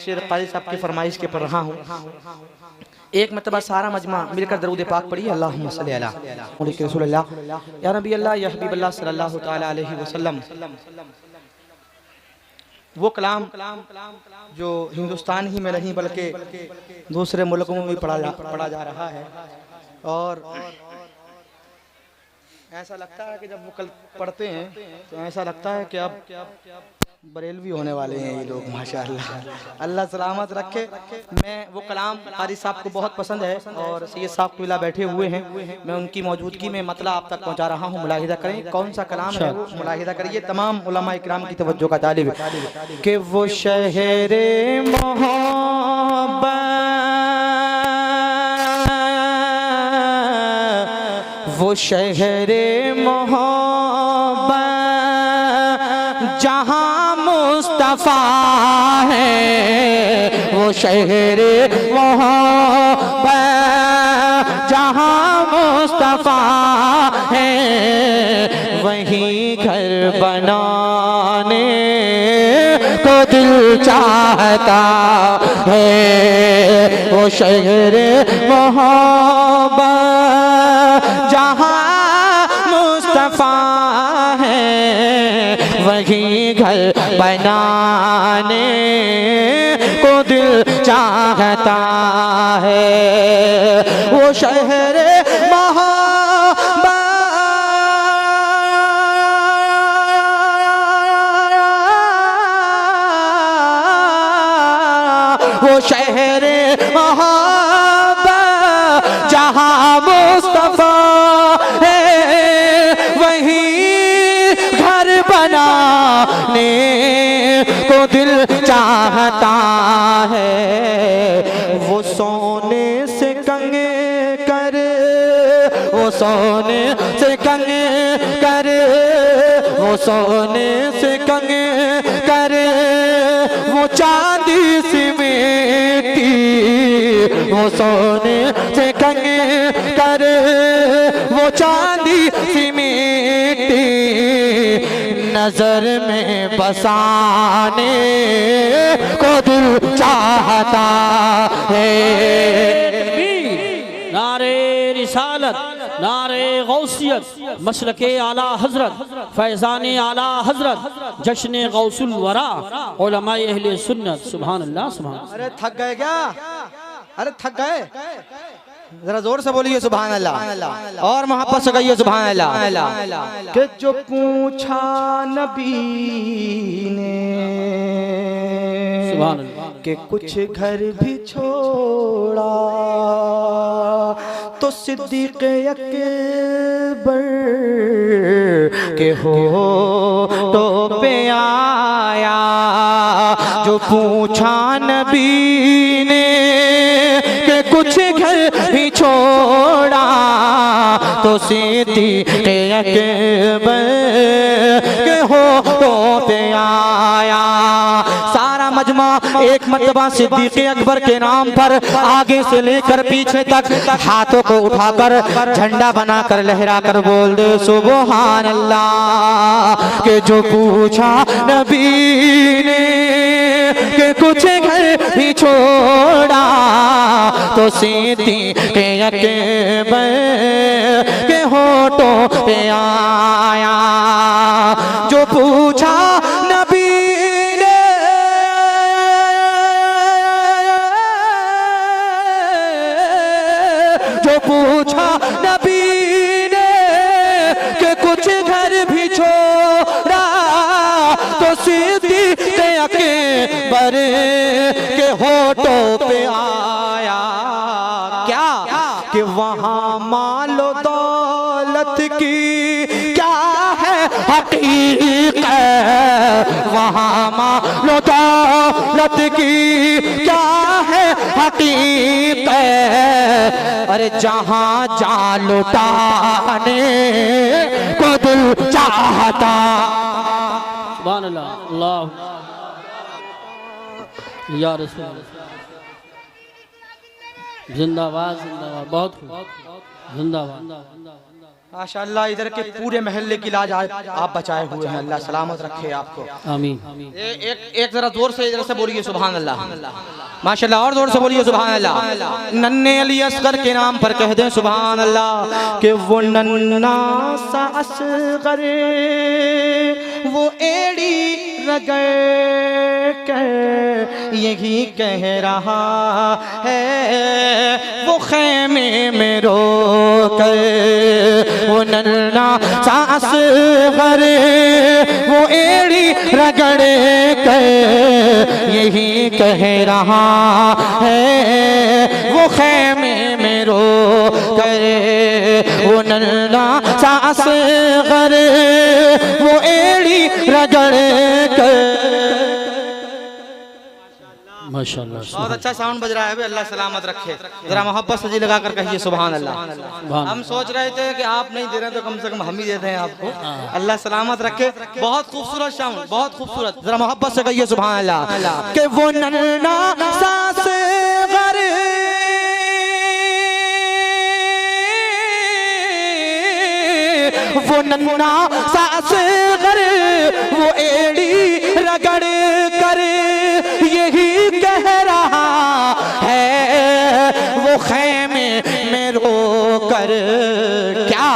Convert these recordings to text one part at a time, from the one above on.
शेर क़ाज़ी साहब की फरमाइश के पढ़ रहा हूँ। एक मरतबा सारा मजमा मिलकर दरूद पाक पढ़िए। अल्लाहुम्मा सल्ली अला रसूलिल्लाह या नबी अल्लाह या हबीब अल्लाह सल्लल्लाहु तआला अलैहि वसल्लम। वो कलाम जो हिंदुस्तान ही में नहीं बल्कि दूसरे मुल्कों में भी पढ़ा जा रहा है, और ऐसा लगता है कि जब वो कल पढ़ते हैं तो ऐसा लगता है कि अब बरेलवी होने वाले हैं ये लोग, माशाअल्लाह। अल्लाह सलामत रखे। मैं वो कलाम क़ारी साहब को बहुत पसंद है और सैयद साहब कुला बैठे हुए हैं, मैं उनकी मौजूदगी में मतलब आप तक पहुंचा रहा हूं। मुलाहिदा करें कौन सा कलाम है वो, मुलाहिदा करिए। तमाम उलमा इकराम की तवज्जो का तालिब है कि वो शहरे मोहब्बत, वो शहरे मोहब्बत जहाँ मुस्तफ़ा है, वो शहरे मोहब्बत जहाँ मुस्तफ़ा है, वहीं घर बनाने को दिल चाहता है। वो शहरे मोहब्बत जहाँ मुस्तफ़ा है, वहीं घर बनाने को दिल चाहता है। वो शहर मोहब्बत, वो शहर मोहब्बत जहाँ मुस्तफ़ा है, वहीं घर बनाने को दिल चाहता है। वो सोने से कंगे कर, वो सोने से कंगे कर, वो सोने से कंगे कर, वो चांदी सी मिट्टी, वो सोने से कंगे कर, वो चांदी सी मिट्टी नजर में बसाने को दिल चाहता है। नारे रिसालत, नारे गौसियत, मसलके आला हजरत, फैज़ाने आला हजरत, जश्न गौसुल वरा, उलमाए अहले सुन्नत। सुभान अल्लाह, सुभान अल्लाह। अरे थक गए क्या? अरे थक गए? जरा जोर से बोलिए सुभान अल्लाह, और मोहब्बत से कहिए सुभान अल्लाह। कि जो पूछा नबी ने सुभान अल्लाह कि कुछ घर भी छोड़ा, तो सिद्दीक़ अकबर के हो तो पे आया। जो पूछा नबी ने कि कुछ घर भी छोड़ा, तो सिद्दीक़ अकबर के हो तो पे आया। सारा मजमा एक मर्तबा सिद्दीक़ अकबर के नाम पर आगे से लेकर पीछे तक हाथों को उठाकर झंडा बनाकर लहरा कर बोल दे सुभान अल्लाह। के जो पूछा नबी ने कि कुछ घर भी छोड़ा, तो सिद्दीक़ अकबर के होठों पे आया। जो पूछा नबी ने, जो पूछा नबी ने कि कुछ घर भी छोड़ा, तो सिद्दीक़ अकबर के होठों पे आया। क्या कि वहाँ मालो दौलत की क्या है हकीकत, वहाँ मालो दौलत की क्या है हकीकत। अरे जहाँ जा लुटाने को दिल चाहता। सुभान अल्लाह, अल्लाह या रसूल। जिंदाबाद जिंदाबाद, बहुत जिंदाबाद। माशाअल्लाह इधर के पूरे महल्ले की लाज आप बचाए हुए हैं, अल्लाह सलामत रखे आपको। आमीन। एक जरा जोर से इधर से बोलिए सुभान अल्लाह। माशाअल्लाह और जोर से बोलिए सुभान अल्लाह। नन्हे अली असगर के नाम पर कह दें सुभान अल्लाह कि वो नन्ना सा असगर वो एड़ी रगड़ कर यही कह रहा है, वो खेमे में रो कर वो नन्ना सा असगर वो एड़ी रगड़ कर यही कह रहा है, वो खेमे में रो कर वो नन्ना सा असगर वो एड़ी रगड़ कर। माशाअल्लाह बहुत अच्छा साउंड बज रहा है, अल्लाह सलामत रखे। जरा मोहब्बत से जी लगा कर कहिए सुभान अल्लाह। हम सोच रहे थे कि आप नहीं दे रहे तो कम से कम हम ही देते हैं आपको, अल्लाह सलामत रखे। बहुत खूबसूरत साउंड, बहुत खूबसूरत। जरा मोहब्बत से कहिए सुभान अल्लाह कि वो नन्ना सा असगर वो नन्ना सा असगर वो एड़ी रगड़ कर यही कह रहा है, वो खेमे में रो कर क्या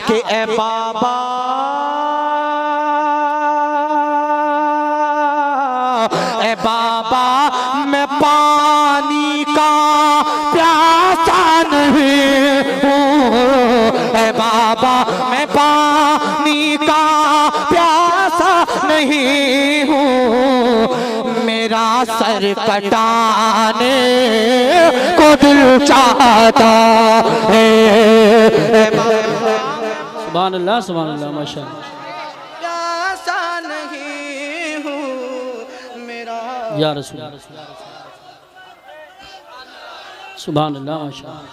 कि ए बाबा ए बाबा मैं पानी का प्यासा नहीं हूँ, ए बाबा मैं पानी का प्यासा नहीं हूँ, मेरा सर कटाने को दिल चाहता है। सुभान अल्लाह सुभान अल्लाह माशाअल्लाह। प्यासा नहीं हूँ मेरा या रसूल सुभान अल्लाह माशाअल्लाह।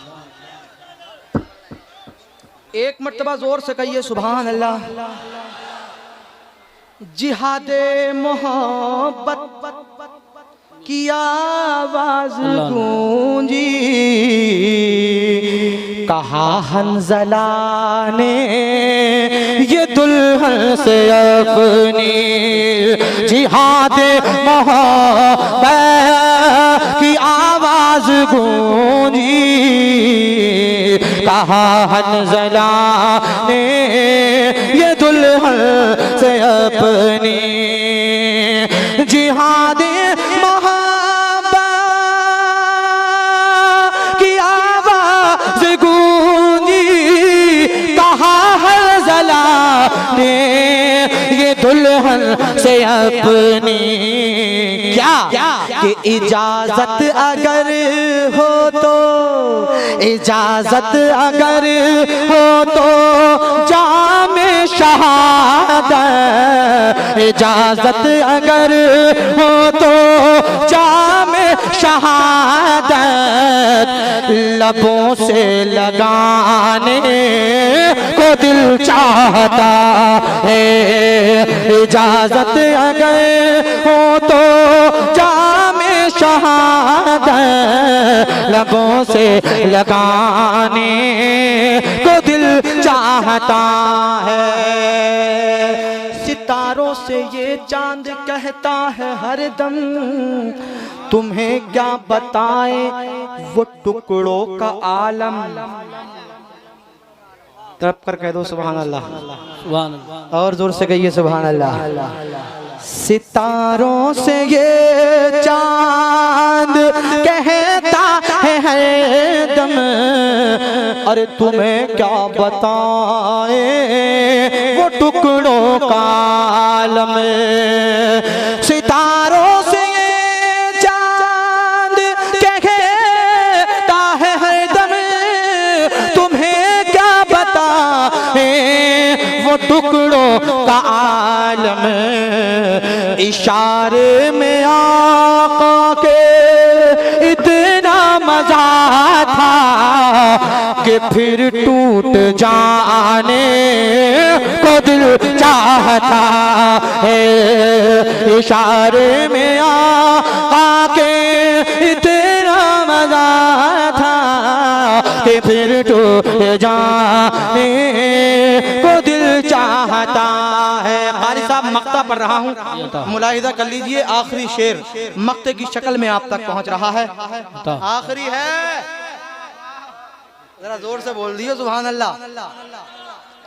एक मर्तबा जोर से कहिए सुभान अल्लाह। जिहादे मोहब्बत की आवाज गूंजी, कहा हंज़ला ने ये दुल्हन से अपनी, जिहादे मोहब्बत की आवाज गूंजी, कहा हंज़ला ने ये दुल्हन से अपनी, जिहादे मोहब्बत की आवाज गूंजी, कहा हंज़ला ने ये दुल्हन से अपनी, क्या कि इजाजत अगर हो तो, इजाजत अगर हो तो जामे शहादत, इजाजत अगर हो तो जामे शहादत लबों से लगाने को दिल चाहता है, इजाजत अगर हो तो जामे शहादत लबों से लगाने को दिल चाहता है। सितारों से ये चांद कहता है हरदम, तुम्हें क्या बताए वो टुकड़ों का आलम। तरफ कर कह दो सुभान अल्लाह। सुभान अल्लाह और जोर से कहिए सुभान अल्लाह। सितारों से ये चांद कहता है हरदम, अरे तुम्हें क्या बताए वो टुकड़ों का आलम। सितारों से ये चांद कहता है हरदम, तुम्हें क्या बताए वो टुकड़ों का आलम। इशारे में आका के इतना मजा था कि फिर टूट जाने को दिल चाहता है। इशारे में आका के इतना मजा था फिर टूट जाने को दिल चाहता है। कारी साहब मक्ता पढ़ रहा हूँ, मुलाहिजा कर लीजिए। आखिरी शेर मक्ते की शक्ल में आप तक पहुँच रहा है। आखिरी है, जरा जोर से बोल दियो सुभान अल्लाह।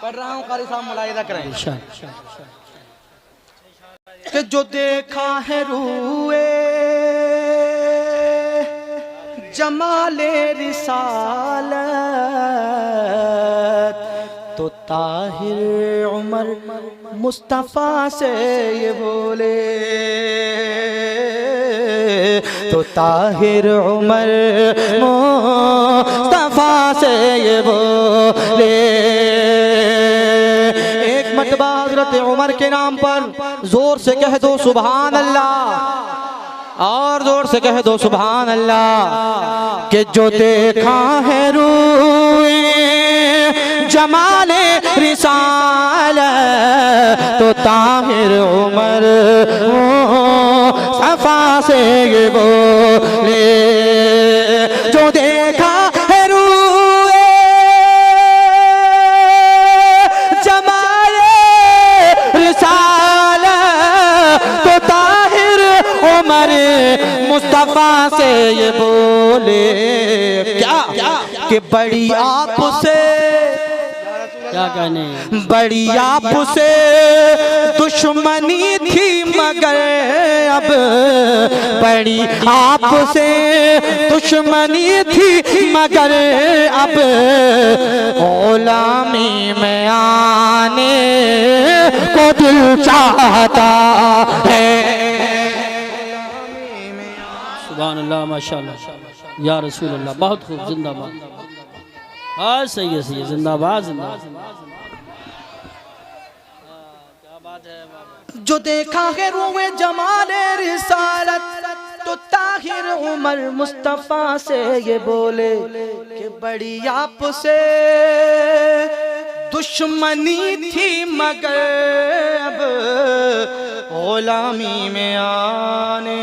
पढ़ रहा हूँ, कारी साहब मुलाहिजा करें। कि जो देखा है रूए जमाले रिसालत तो ताहिर उमर मुस्तफ़ा से ये बोले, तो ताहिर उमर मुस्तफ़ा से ये बोले। एक मरतबा हज़रत उमर के नाम पर जोर से कह दो सुभान अल्लाह, और जोर से कह दो सुभान अल्लाह। कि जो देखा है रूए जमाले रिसालत तो ताहिर उमर मुस्तफ़ा से ये बोले, जो देखा है रूए जमाले रिसालत तो ताहिर उमर मुस्तफ़ा से ये बोले। क्या कि बड़ी आपसे, क्या कहने, बड़ी आपसे दुश्मनी थी मगर अब, बड़ी आपसे दुश्मनी थी मगर अब गुलामी में आने को दिल चाहता है। सुभान अल्लाह, माशाअल्लाह, या रसूल अल्लाह, बहुत खूब, जिंदाबाद। हाँ सही है, सही है, जिंदाबाद जिंदाबाद। क्या बात है बाबा। जो देखा है रूए जमाले रिसालत तो ताहिर उमर मुस्तफ़ा से ये बोले कि बड़ी आपसे दुश्मनी थी मगर अब गुलामी में आने